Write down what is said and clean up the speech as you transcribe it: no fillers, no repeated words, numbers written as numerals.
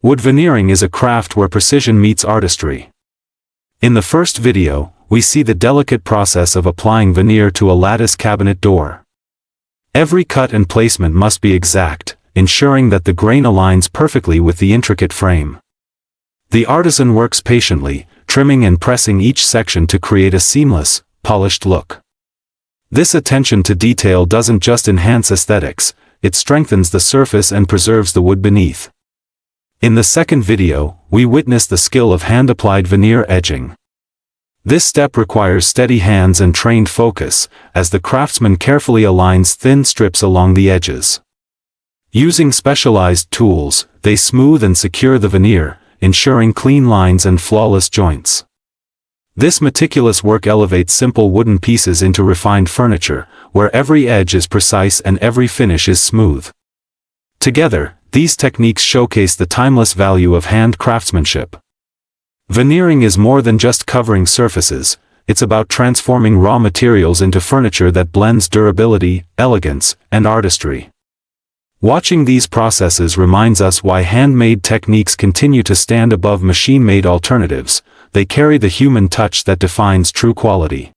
Wood veneering is a craft where precision meets artistry. In the first video, we see the delicate process of applying veneer to a lattice cabinet door. Every cut and placement must be exact, ensuring that the grain aligns perfectly with the intricate frame. The artisan works patiently, trimming and pressing each section to create a seamless, polished look. This attention to detail doesn't just enhance aesthetics, it strengthens the surface and preserves the wood beneath. In the second video, we witness the skill of hand-applied veneer edging. This step requires steady hands and trained focus, as the craftsman carefully aligns thin strips along the edges. Using specialized tools, they smooth and secure the veneer, ensuring clean lines and flawless joints. This meticulous work elevates simple wooden pieces into refined furniture, where every edge is precise and every finish is smooth. Together, these techniques showcase the timeless value of hand craftsmanship. Veneering is more than just covering surfaces, it's about transforming raw materials into furniture that blends durability, elegance, and artistry. Watching these processes reminds us why handmade techniques continue to stand above machine-made alternatives. They carry the human touch that defines true quality.